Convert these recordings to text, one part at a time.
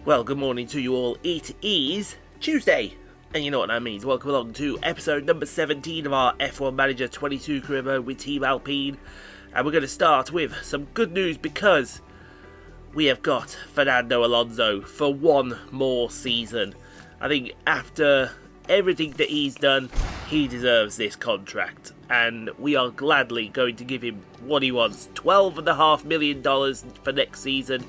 Well, good morning to you all. It is Tuesday, and you know what that means. Welcome along to episode number 17 of our F1 Manager 22 career mode with Team Alpine. And we're going to start with some good news because we have got Fernando Alonso for one more season. I think after everything that he's done, he deserves this contract. And we are gladly going to give him what he wants, $12.5 million for next season.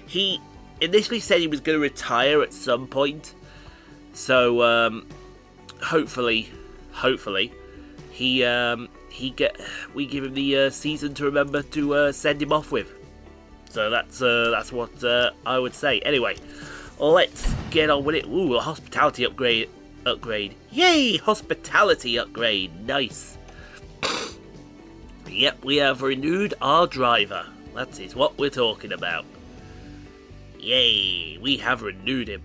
He initially said he was going to retire at some point, so hopefully we give him the season to remember to send him off with. So that's what I would say. Anyway, let's get on with it. Ooh, a hospitality upgrade. Yay, hospitality upgrade. Nice. Yep, we have renewed our driver. That is what we're talking about. Yay, we have renewed him.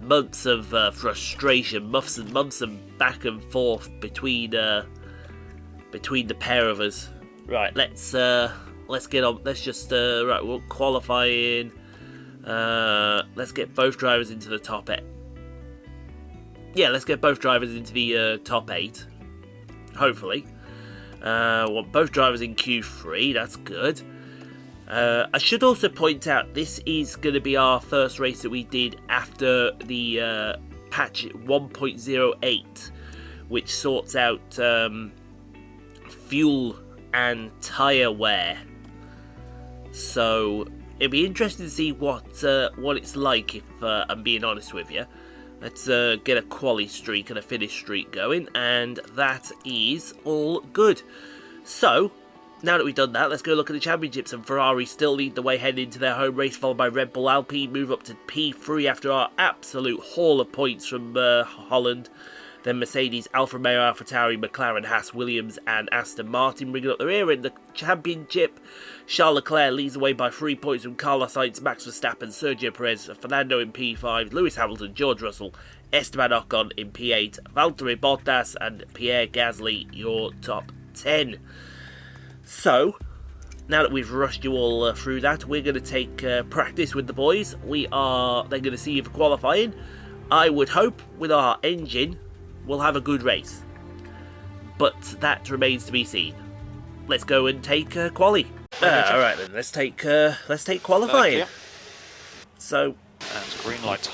Months of frustration, months of back and forth between the pair of us. Right, let's get on. Let's just right, we'll qualifying. Let's get both drivers into the top 8. Yeah, let's get both drivers into the top 8. Hopefully, want both drivers in Q3. That's good. I should also point out this is going to be our first race that we did after the patch 1.08, which sorts out fuel and tyre wear. So it'll be interesting to see what it's like, if I'm being honest with you. Let's get a quali streak and a finish streak going, and that is all good. So now that we've done that, let's go look at the championships, and Ferrari still lead the way heading into their home race, followed by Red Bull. Alpine move up to P3 after our absolute haul of points from Holland. Then Mercedes, Alfa Romeo, AlphaTauri, McLaren, Haas, Williams and Aston Martin bringing up the rear in the championship. Charles Leclerc leads the way by 3 points from Carlos Sainz, Max Verstappen, Sergio Perez, Fernando in P5, Lewis Hamilton, George Russell, Esteban Ocon in P8, Valtteri Bottas and Pierre Gasly, your top 10. So, now that we've rushed you all through that, we're going to take practice with the boys. They're going to see you for qualifying. I would hope with our engine we'll have a good race, but that remains to be seen. Let's go and take quali. Alright then, let's take qualifying. Yeah. So that's green light.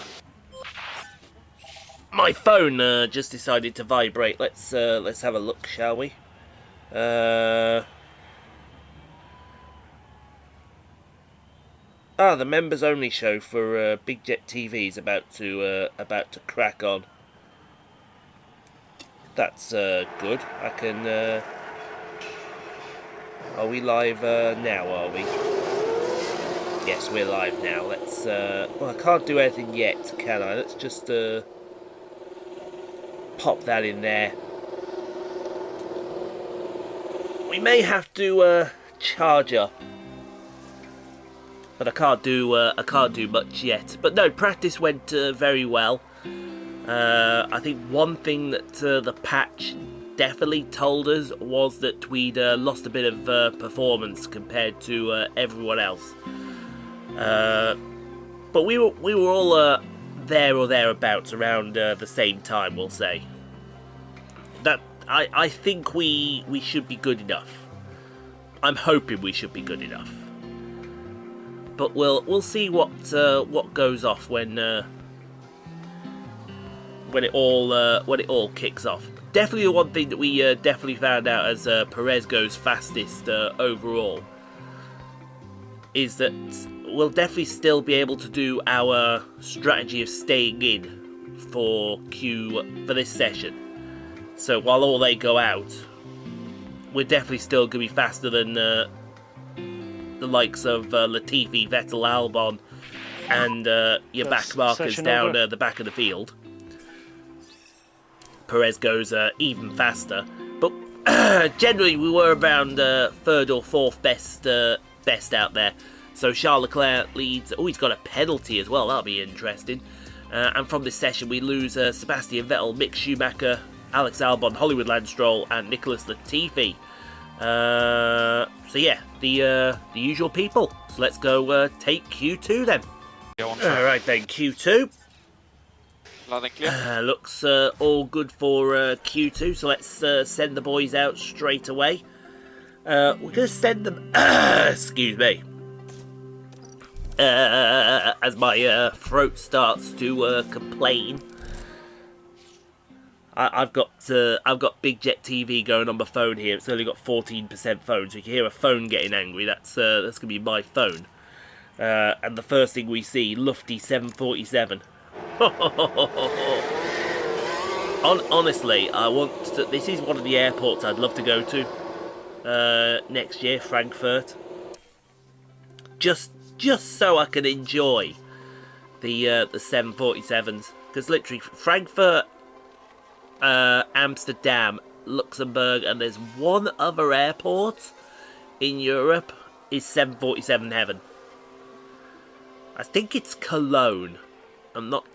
My phone just decided to vibrate. Let's have a look, shall we? The members only show for Big Jet TV is about to crack on. That's good. I can. Are we live now? Are we? Yes, we're live now. Let's. Well, I can't do anything yet, can I? Let's just pop that in there. We may have to charge up, but I can't do much yet. But no, practice went very well. I think one thing that the patch definitely told us was that we'd lost a bit of performance compared to everyone else. But we were all there or thereabouts around the same time, we'll say. That I think we should be good enough. I'm hoping we should be good enough. But we'll see what goes off when it all kicks off. Definitely the one thing that we definitely found out as Perez goes fastest overall is that we'll definitely still be able to do our strategy of staying in for this session. So while all they go out, we're definitely still going to be faster than the likes of Latifi, Vettel, Albon, and your back markers down the back of the field. Perez goes even faster, but generally we were around third or fourth best out there. So Charles Leclerc leads. Oh, he's got a penalty as well. That'll be interesting. And from this session we lose Sebastian Vettel, Mick Schumacher, Alex Albon, Hollywood Lance Stroll and Nicholas Latifi. So yeah, the usual people. So let's go take Q2 then. Alright then, Q2. Loud and clear. Looks all good for Q2, so let's send the boys out straight away. We're going to send them... excuse me. As my throat starts to complain. I've got Big Jet TV going on my phone here. It's only got 14% phone, so if you hear a phone getting angry, that's going to be my phone. And the first thing we see, Lufty 747. Honestly, this is one of the airports I'd love to go to next year, Frankfurt. Just so I can enjoy the 747s, because literally Frankfurt, Amsterdam, Luxembourg, and there's one other airport in Europe is 747 heaven. I think it's Cologne. I'm not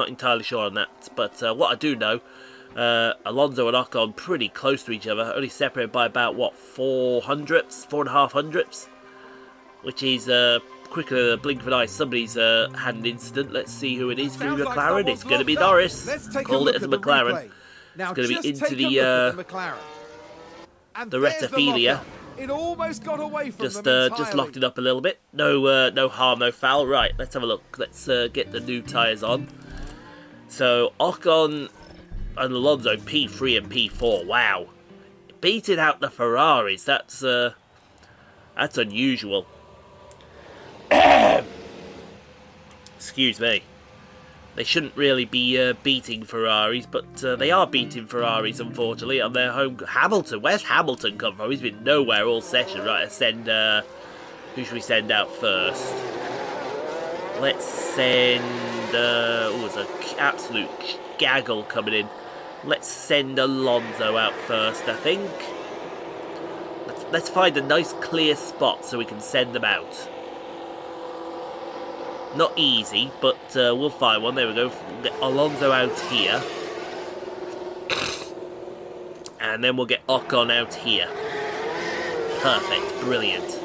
entirely sure on that, but what I do know, Alonso and Ocon pretty close to each other, only separated by about what, 4.5 hundredths, which is quicker than a blink of an eye. Somebody's had an incident. Let's see who it is for McLaren. It's going to be Norris. Called it as a McLaren. It's going to be into the retophilia. It almost got away from just locked it up a little bit. No harm, no foul. Right, let's have a look. Let's get the new tyres on. So Ocon and Alonso P3 and P4. Wow, beating out the Ferraris. That's unusual. Excuse me. They shouldn't really be beating Ferraris, but they are beating Ferraris, unfortunately, on their home. Hamilton, where's Hamilton come from? He's been nowhere all session. Right, let's send, who should we send out first? Let's send, there's an absolute gaggle coming in. Let's send Alonso out first, I think. Let's find a nice clear spot so we can send them out. Not easy, but we'll find one. There we go. We'll get Alonso out here. And then we'll get Ocon out here. Perfect. Brilliant.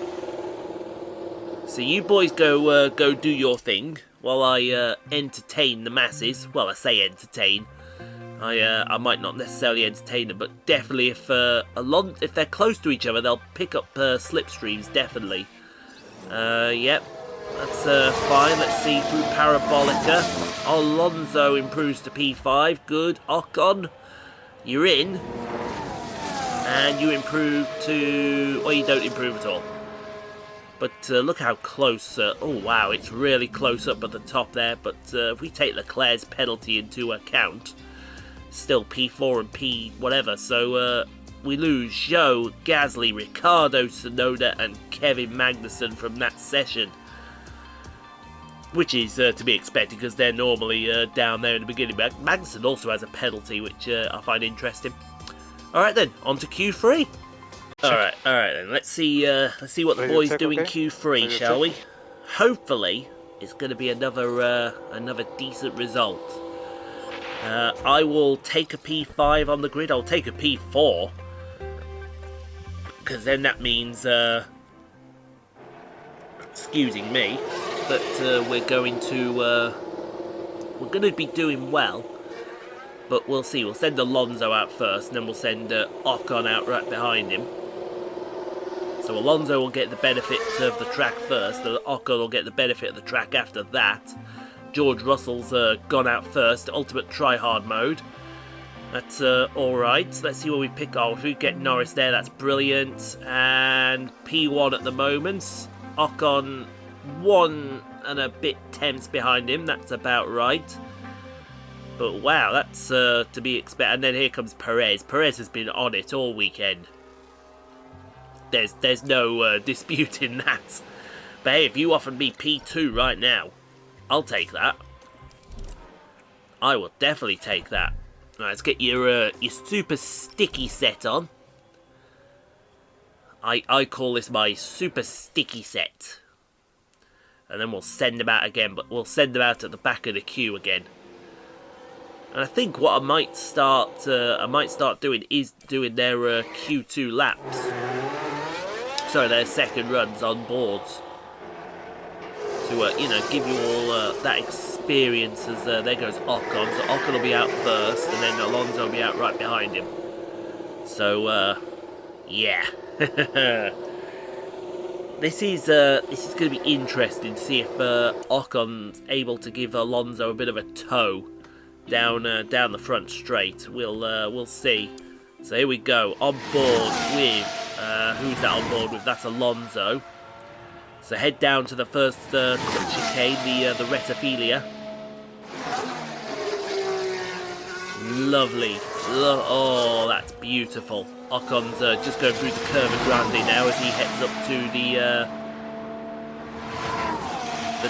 So you boys go do your thing while I entertain the masses. Well, I say entertain. I might not necessarily entertain them, but definitely if they're close to each other, they'll pick up slipstreams, definitely. Yep. That's fine. Let's see through Parabolica. Alonso improves to P5. Good. Ocon, you're in. And you improve to... Well, you don't improve at all. But look how close... oh, wow. It's really close up at the top there. But if we take Leclerc's penalty into account, still P4 and P whatever. So we lose Zhou, Gasly, Ricciardo, Tsunoda, and Kevin Magnussen from that session. Which is to be expected, because they're normally down there in the beginning. Magnussen also has a penalty, which I find interesting. Alright then, on to Q3. Alright then, let's see what the boys do in Q3, shall we? Hopefully, it's going to be another decent result. I will take a P5 on the grid. I'll take a P4. Because then that means, excusing me, that we're going to be doing well, but we'll see. We'll send Alonso out first, and then we'll send Ocon out right behind him. So Alonso will get the benefit of the track first, and Ocon will get the benefit of the track after that. George Russell's gone out first, ultimate try-hard mode. That's alright. Let's see what we pick. Oh, if we get Norris there, that's brilliant. And P1 at the moment. Ocon 1 and a bit tenths behind him. That's about right. But wow, that's to be expected. And then here comes Perez. Perez has been on it all weekend. There's no disputing that. But hey, if you offered me P2 right now, I'll take that. I will definitely take that. Right, let's get your super sticky set on. I call this my super sticky set. And then we'll send them out again, but we'll send them out at the back of the queue again. And I think what I might start doing is doing their Q2 laps. Sorry, their second runs on boards. To, you know, give you all that experience as there goes Ocon. So Ocon will be out first, and then Alonso will be out right behind him. So, yeah. This is going to be interesting to see if Ocon's able to give Alonso a bit of a tow down the front straight. We'll see. So here we go, on board with who's that on board with? That's Alonso. So head down to the first chicane, the Retaphilia. Lovely. Oh, that's beautiful. Ocon's just going through the Curva Grande now as he heads up to the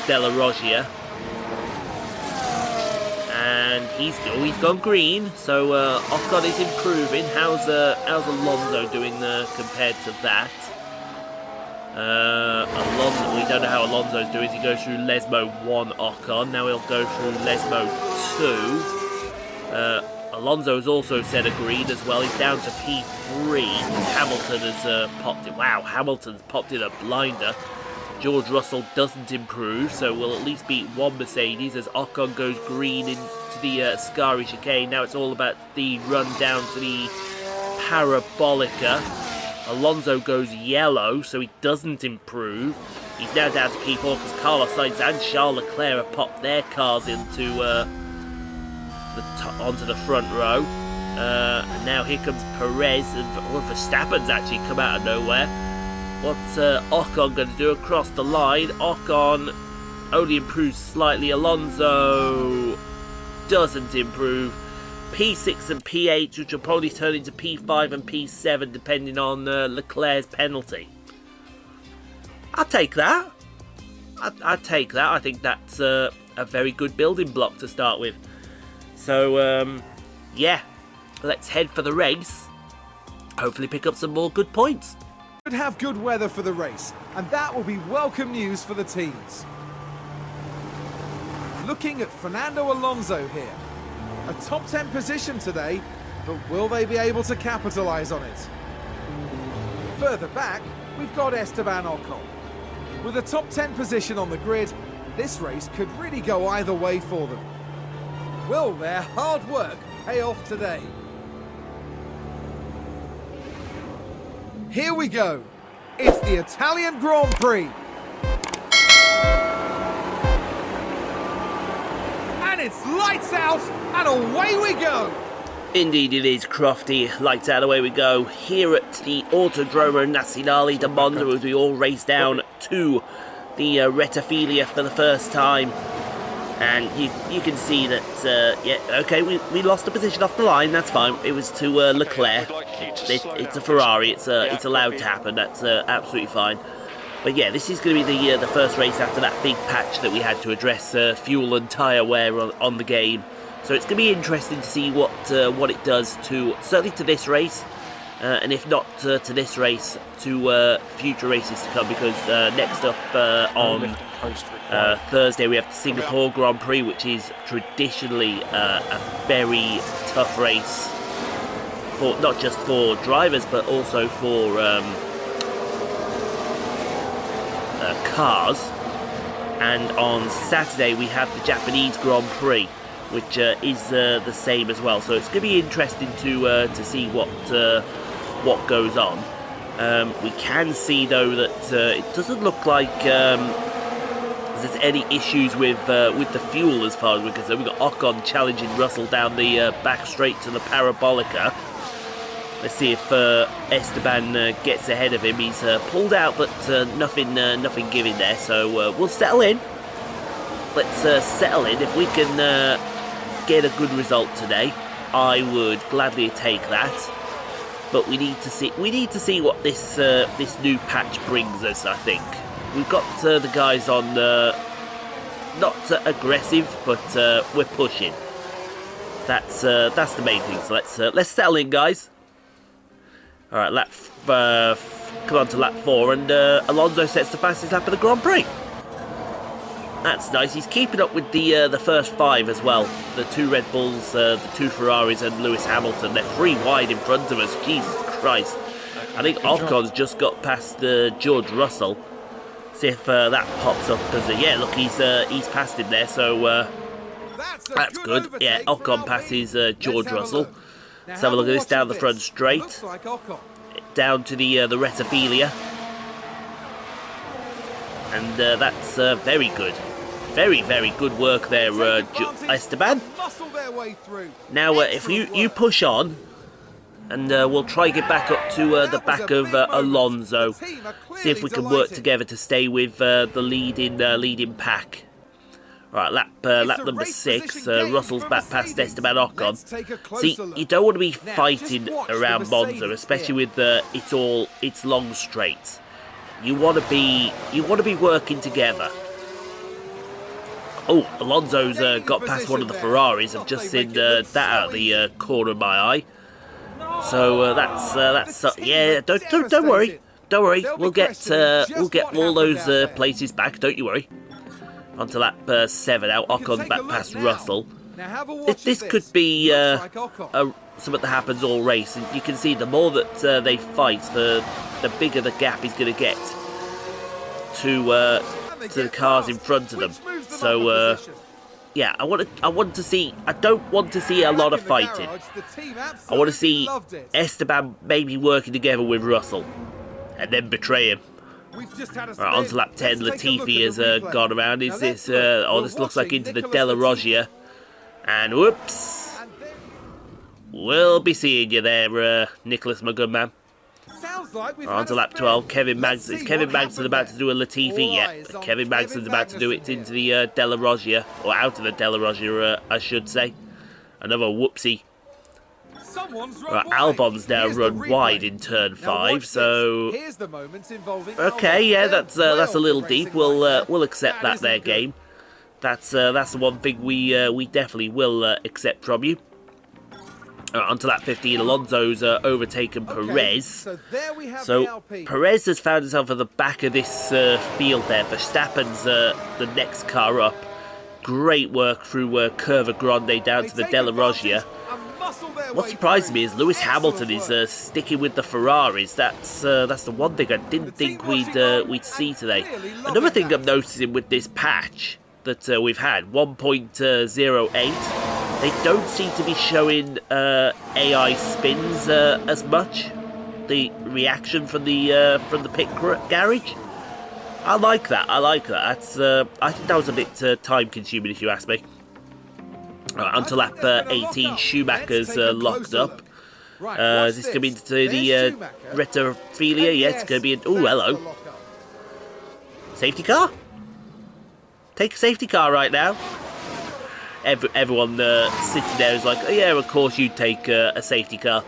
Della Roggia. And he's gone green, so Ocon is improving. How's Alonso doing compared to that? Alonso, we don't know how Alonso's doing. He goes through Lesmo 1 Ocon. Now he'll go through Lesmo 2. Alonso has also set a green as well. He's down to P3. Hamilton has popped it. Wow, Hamilton's popped in a blinder. George Russell doesn't improve, so we'll at least beat one Mercedes as Ocon goes green into the Ascari chicane. Now it's all about the run down to the Parabolica. Alonso goes yellow, so he doesn't improve. He's now down to P4 because Carlos Sainz and Charles Leclerc have popped their cars into onto the front row. And now here comes Perez, and Verstappen's actually come out of nowhere. What's Ocon going to do across the line? Ocon only improves slightly. Alonso doesn't improve. P6 and P8, which will probably turn into P5 and P7 depending on Leclerc's penalty. I'll take that. I'd take that. I think that's a very good building block to start with. So, yeah, let's head for the race. Hopefully pick up some more good points. Could have good weather for the race, and that will be welcome news for the teams. Looking at Fernando Alonso here. A top 10 position today, but will they be able to capitalise on it? Further back, we've got Esteban Ocon. With a top 10 position on the grid, this race could really go either way for them. Will their hard work pay off today? Here we go. It's the Italian Grand Prix. And it's lights out and away we go. Indeed it is, Crofty. Lights out, away we go. Here at the Autodromo Nazionale di Monza as we all race down to the Retaphilia for the first time. And you can see that, yeah, okay, we lost a position off the line, that's fine. It was to Leclerc. It's a Ferrari, it's allowed to happen, that's absolutely fine. But yeah, this is going to be the first race after that big patch that we had to address fuel and tyre wear on the game. So it's going to be interesting to see what it does to, certainly to this race, and if not to this race, to future races to come, because next up on Thursday we have the Singapore Grand Prix, which is traditionally a very tough race, for not just for drivers but also for cars. And on Saturday we have the Japanese Grand Prix, which is the same as well. So it's going to be interesting to see what goes on. We can see though that it doesn't look like there's any issues with the fuel as far as we're concerned. We've got Ocon challenging Russell down the back straight to the Parabolica. Let's see if Esteban gets ahead of him. He's pulled out, but nothing giving there. So we'll settle in. Let's settle in. If we can get a good result today, I would gladly take that. But we need to see what this new patch brings us. I think we've got the guys on not aggressive, but we're pushing. That's the main thing. So let's settle in, guys. All right, come on to lap 4, and Alonso sets the fastest lap of the Grand Prix. That's nice. He's keeping up with the first 5 as well. The 2 Red Bulls, the 2 Ferraris and Lewis Hamilton. They're 3 wide in front of us. Jesus Christ. I think Ocon's just got past George Russell. See if that pops up. Yeah, look, he's passed him there, so that's good. Yeah, Ocon passes George Russell. Let's have a look at this down the front straight. Down to the Retophilia. And that's very good. Very, very good work there, Esteban. Now, if you push on, and we'll try to get back up to the back of Alonso. See if we can work together to stay with the leading pack. Right, lap number 6. Russell's back past Esteban Ocon. See, you don't want to be fighting around Monza, especially with it's long straights. You want to be working together. Oh, Alonso's got past one of the Ferraris. I've just seen that out of the corner of my eye. So that's yeah. Don't worry. We'll get all those places back. Don't you worry. Onto lap 7 now. Ocon's back past Russell. This could be something that happens all race. And you can see the more that they fight, the bigger the gap is going to get to the cars in front of them. So yeah, I want to see. I don't want to see a lot of fighting. I want to see Esteban maybe working together with Russell, and then betray him. Right, on to lap 10. Latifi has gone around. Is this? This looks like into the Della Roggia, and whoops! We'll be seeing you there, Nicholas, my good man. Right, on to lap 12. Kevin Magnussen. Is Kevin Magnussen about to do a Latifi? Yeah, Kevin Magnussen's about to do it into the Della Roggia, or out of the Della Roggia, I should say. Another whoopsie. Right, Albon's now run wide in turn 5, so okay, yeah, that's a little deep. We'll accept that there, game. That's the one thing we definitely will accept from you. Onto lap 15, Alonso's overtaken Perez. So Perez has found himself at the back of this field there. Verstappen's the next car up. Great work through Curva Grande down to the Della Roggia. What surprised me is Lewis Hamilton is sticking with the Ferraris. That's the one thing I didn't think we'd see today. Another thing I'm noticing with this patch that we've had, 1.08. They don't seem to be showing AI spins as much. The reaction from the pit garage. I like that. That's I think that was a bit time consuming, if you ask me. Right, onto lap 18, Schumacher's locked up. Is this going to be into the Retophilia? Yeah, it's going to be in. Oh, hello. Safety car? Take a safety car right now. Everyone sitting there is like, oh yeah, of course you'd take a safety car.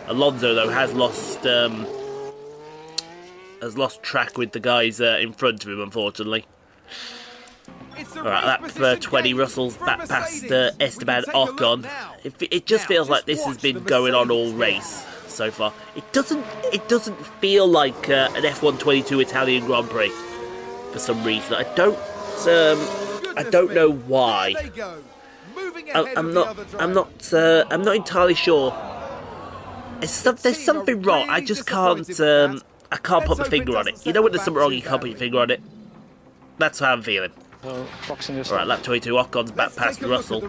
Alonso, though, has lost track with the guys in front of him, unfortunately. Alright, lap 20, Russell's back past Esteban Ocon. It just feels like this has been going on all race so far. It doesn't feel like an F122 Italian Grand Prix for some reason. I don't know why. I'm not entirely sure. There's something wrong. I just can't. I can't put my finger on it. You know when there's something wrong, you can't put your finger on it. That's how I'm feeling. Alright, lap 22, Ocon's back past Russell.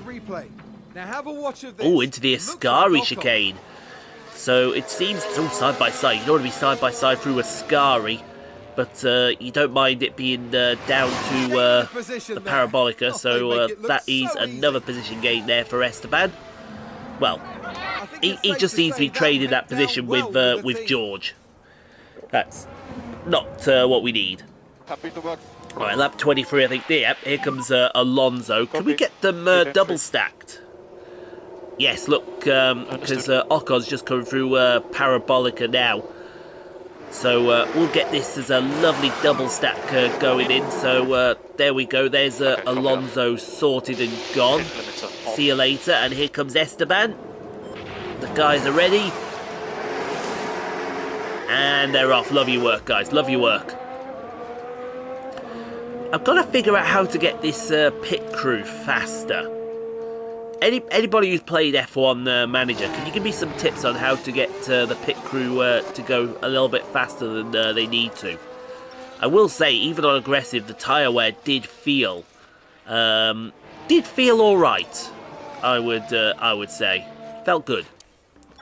Oh, into the Ascari chicane. So it seems it's all side by side. You don't want to be side by side through Ascari, but you don't mind it being down to the Parabolica. So that is another position gain there for Esteban. Well, he just needs to be trading that position with George. That's not what we need. Right, lap 23, I think. Yep, here comes Alonso. Can we get them double stacked? Yes, look, because Ocon's just coming through Parabolica now. So we'll get this as a lovely double stack going in. So there we go. There's Alonso sorted and gone. See you later. And here comes Esteban. The guys are ready. And they're off. Love your work, guys. Love your work. I've got to figure out how to get this pit crew faster. Anybody who's played F1 Manager, can you give me some tips on how to get the pit crew to go a little bit faster than they need to? I will say, even on aggressive, the tyre wear did feel all right. I would say, felt good.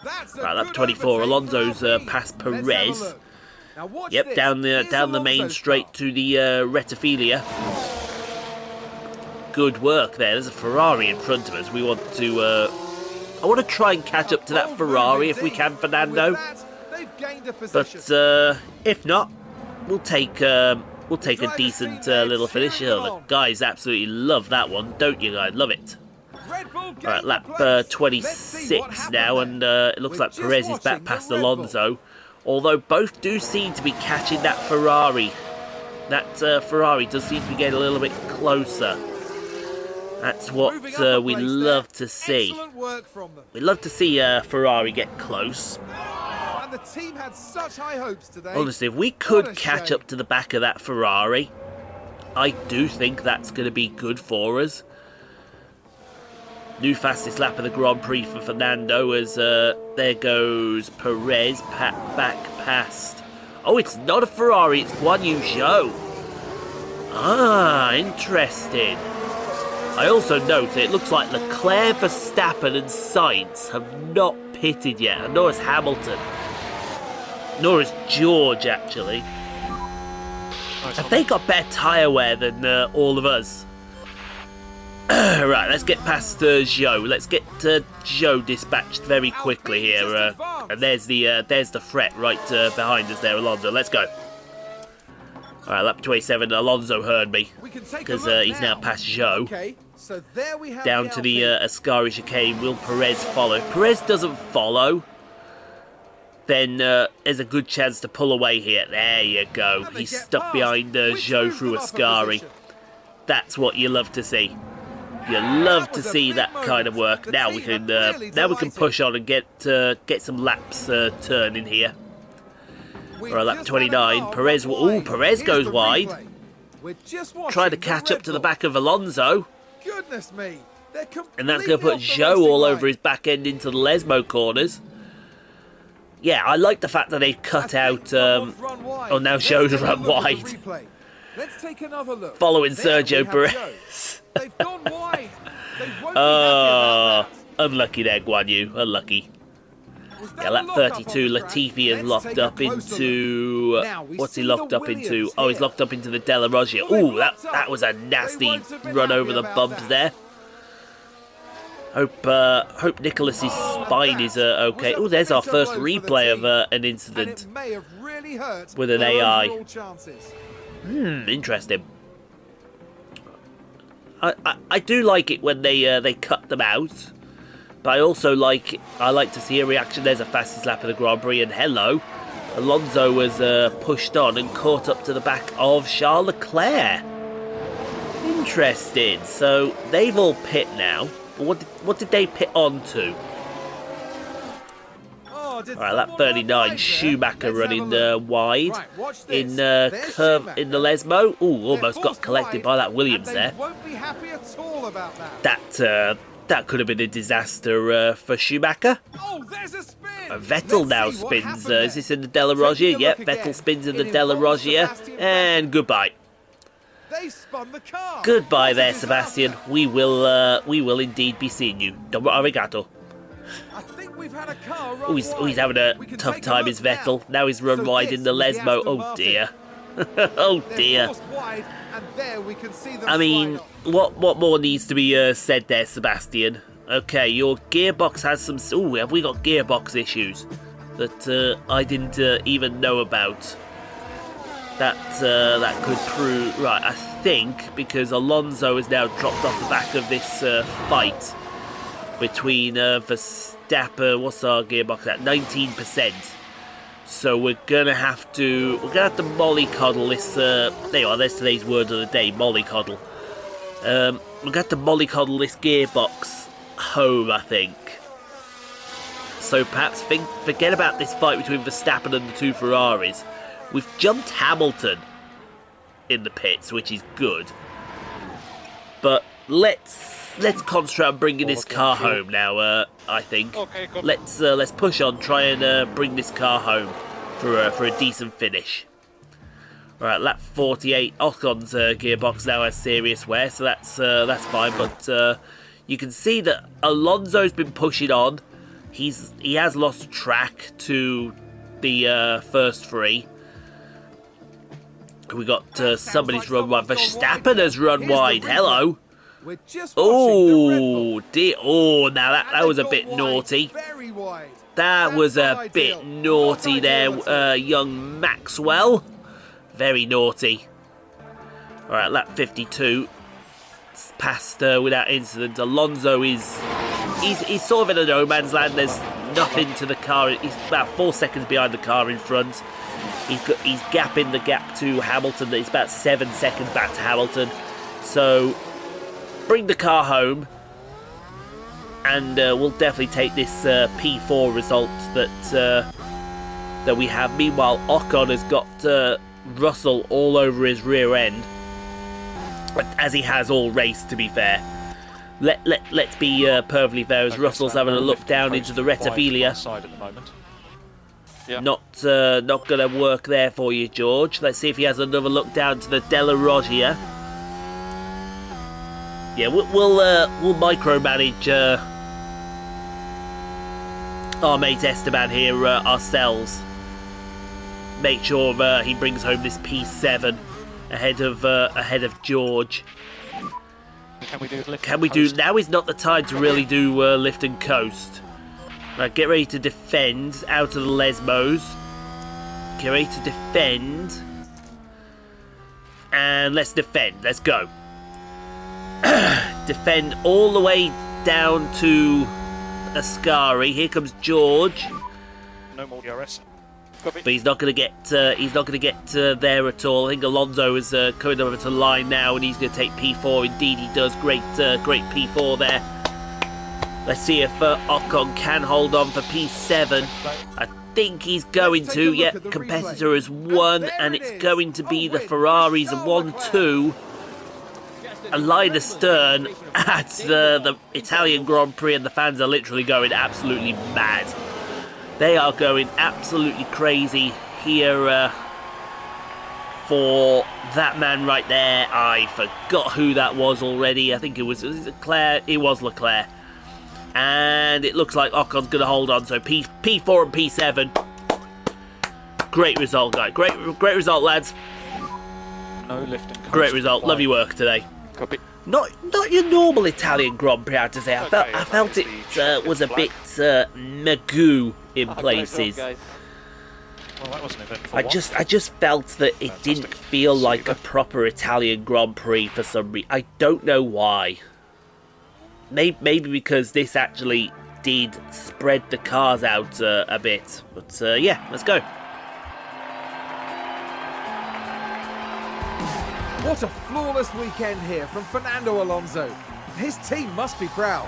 Right, lap 24. Alonso's past Perez. Yep, down the main straight to the Rettifilia. Good work there. There's a Ferrari in front of us. We want to. I want to try and catch up to that Ferrari if we can, Fernando. But if not, we'll take a decent little finish. Oh, the guys absolutely love that one, don't you guys? Love it. Alright, lap 26 now, and it looks like Perez is back past Alonso. Although both do seem to be catching that Ferrari. That Ferrari does seem to be getting a little bit closer. That's what we love to see. We love to see Ferrari get close. And the team had such high hopes today. Honestly, if we could catch up to the back of that Ferrari, I do think that's going to be good for us. New fastest lap of the Grand Prix for Fernando as there goes Perez back past. Oh, it's not a Ferrari, it's Guan Yu Zhou. Ah, interesting. I also note that it looks like Leclerc, Verstappen and Sainz have not pitted yet, and nor has Hamilton. Nor has George, actually. Have they got better tyre wear than all of us? Right, let's get past Zhou. Let's get Zhou dispatched very quickly here. And there's the threat right behind us there, Alonso. Let's go. Alright, lap 27. Alonso heard me because he's now past Zhou. Okay, so there we have down to the Ascari chicane. Will Perez follow? If Perez doesn't follow, then there's a good chance to pull away here. There you go. He's stuck behind Zhou through Ascari. That's what you love to see. You love to see that kind of work. Now we can push on and get some laps turning here. Or lap 29. Perez. Oh, Perez goes wide. Trying to catch up to the back of Alonso. Goodness me. And that's going to put Zhou all over his back end into the Lesmo corners. Yeah, I like the fact that they've cut out. Oh, now Zhou's run wide. Let's take another look. Following Sergio Perez. They've gone wide. Unlucky there, Guan Yu. Unlucky. Yeah, lap 32, Latifi is locked up into... What's he locked up into? Oh, he's locked up into the Della Roggia. Oh, that was a nasty run over the bumps there. Hope Nicholas's spine is okay. Oh, there's our first replay of an incident with an AI. Interesting. I do like it when they cut them out. But I like to see a reaction. There's a fastest lap of the Grand Prix, and hello, Alonso was pushed on and caught up to the back of Charles Leclerc. Interesting. So they've all pit now. What did they pit on to? Alright, lap 39, Schumacher running wide in curve in the Lesmo. Ooh, almost got collected by that Williams there. That could have been a disaster for Schumacher. Vettel now spins. Is this in the Della Roggia? Yep, Vettel spins in the Della Roggia. And goodbye. Goodbye there, Sebastian. We will indeed be seeing you. Domo arigato. Oh, he's having a tough time, is Vettel. Now he's run wide in the Lesmo. Oh dear. Oh dear. I mean, what more needs to be said there, Sebastian? Okay, your gearbox has some... Ooh, have we got gearbox issues that I didn't even know about? That could prove... Right, I think because Alonso has now dropped off the back of this fight between Verstappen... What's our gearbox at? 19%. So we're gonna have to mollycoddle this. There you are. There's today's word of the day: mollycoddle. We're gonna have to mollycoddle this gearbox home, I think. So perhaps forget about this fight between Verstappen and the two Ferraris. We've jumped Hamilton. in the pits, which is good. But let's concentrate on bringing this car home now. I think let's push on, try and bring this car home for a decent finish. Right, lap 48. Ocon's gearbox now has serious wear, so that's fine. But you can see that Alonso's been pushing on. He has lost track to the first three. We got somebody's run wide. Verstappen has run wide. Hello. Oh dear. Oh, now that was a bit naughty. That was a bit naughty there, young Maxwell. Very naughty. Alright, lap 52. It's passed without incident. Alonso he's sort of in a no man's land. There's nothing to the car. He's about 4 seconds behind the car in front. He's gapping the gap to Hamilton. It's about 7 seconds back to Hamilton. So bring the car home, and we'll definitely take this P4 result that we have. Meanwhile, Ocon has got Russell all over his rear end, as he has all race, to be fair. Let's be perfectly fair, as Russell's having a look down into the Rettifilia. Yeah. Not going to work there for you, George. Let's see if he has another look down to the Della Roggia. Yeah, we'll micromanage our mate Esteban here ourselves. Make sure he brings home this P7 ahead of George. Can we do? Now is not the time to really do lift and coast. Right, get ready to defend out of the Lesmos. Get ready to defend, and let's defend. Let's go. Defend all the way down to Ascari. Here comes George. No more DRS. But he's not going to get. There at all. I think Alonso is coming over to the line now, and he's going to take P4. Indeed, he does. Great P4 there. Let's see if Ocon can hold on for P7. I think he's going to. Yeah, competitor has won, and it's going to be the Ferraris 1-2. A line astern at the Italian Grand Prix, and the fans are literally going absolutely mad. They are going absolutely crazy here for that man right there. I forgot who that was already. I think it was Leclerc. It was Leclerc. And it looks like Ocon's going to hold on. So P4 and P7. Great result, guys. Great result, lads. No lifting. Great result. Love your work today. Copy. Not your normal Italian Grand Prix, I have to say. I felt it was a bit magoo in places. Well, that wasn't eventful. I just felt that it didn't feel like a proper Italian Grand Prix for some reason. I don't know why. Maybe because this actually did spread the cars out a bit. But yeah, let's go. What a flawless weekend here from Fernando Alonso. His team must be proud.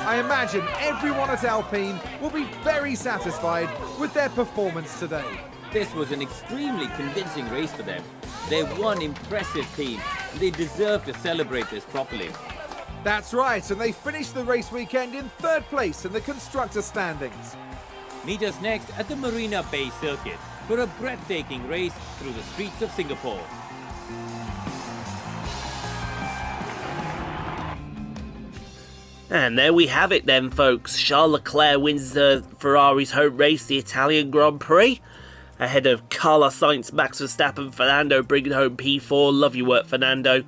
I imagine everyone at Alpine will be very satisfied with their performance today. This was an extremely convincing race for them. They're one impressive team, and they deserve to celebrate this properly. That's right, and they finished the race weekend in third place in the constructor standings. Meet us next at the Marina Bay Circuit for a breathtaking race through the streets of Singapore. And there we have it then, folks. Charles Leclerc wins the Ferrari's home race, the Italian Grand Prix, ahead of Carlos Sainz, Max Verstappen, Fernando bringing home P4. Love your work, Fernando.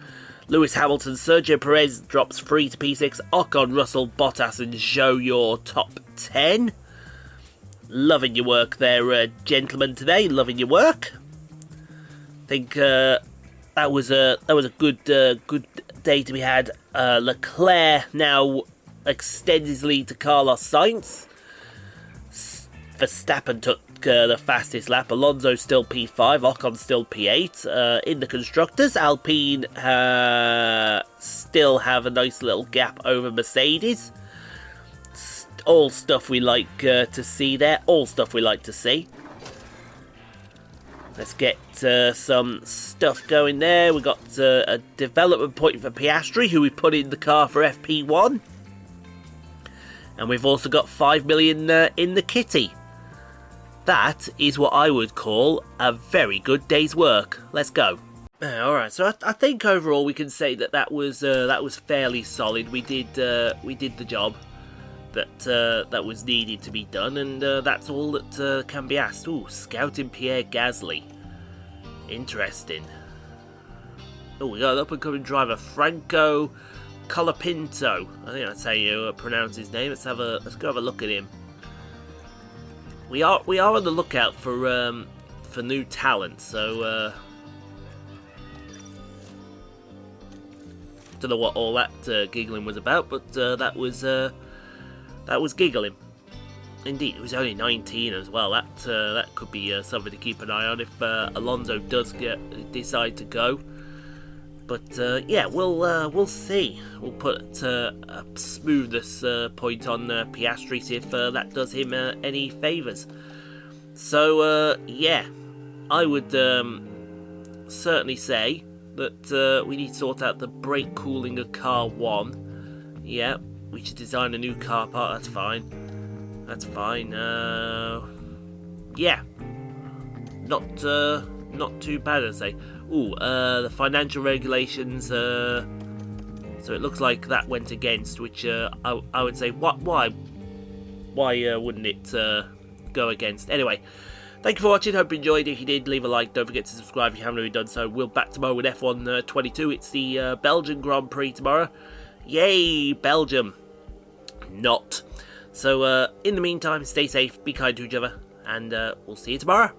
Lewis Hamilton, Sergio Perez drops 3 to P6. Ocon, Russell, Bottas and Zhou your top 10. Loving your work there, gentlemen, today. Loving your work. I think that was a good day to be had. Leclerc now extends his lead to Carlos Sainz. Verstappen took the fastest lap. Alonso still P5, Ocon still P8. In the constructors, Alpine still have a nice little gap over Mercedes. All stuff we like to see there. All stuff we like to see. Let's get some stuff going there. We got a development point for Piastri, who we put in the car for FP1. And we've also got 5 million in the kitty. That is what I would call a very good day's work. Let's go. Alright, so I think overall we can say that was fairly solid. We did the job that was needed to be done, and that's all that can be asked. Ooh, scouting Pierre Gasly. Interesting. Oh, we got an up-and-coming driver, Franco Colapinto. I think that's how you pronounce his name. Let's go have a look at him. We are on the lookout for new talent. So don't know what all that giggling was about, but that was giggling. Indeed, it was only 19 as well. That could be something to keep an eye on if Alonso does decide to go. But yeah, we'll see. We'll put a smoothness point on Piastri, see if that does him any favours. So yeah, I would certainly say that we need to sort out the brake cooling of car 1. Yeah, we should design a new car part. That's fine. That's fine. Yeah, not too bad, I'd say. Ooh, the financial regulations, so it looks like that went against, which I would say, why wouldn't it go against? Anyway, thank you for watching, hope you enjoyed. If you did, leave a like, don't forget to subscribe if you haven't already done so. We'll back tomorrow with F1 22, it's the Belgian Grand Prix tomorrow. Yay, Belgium! Not. So, in the meantime, stay safe, be kind to each other, and we'll see you tomorrow.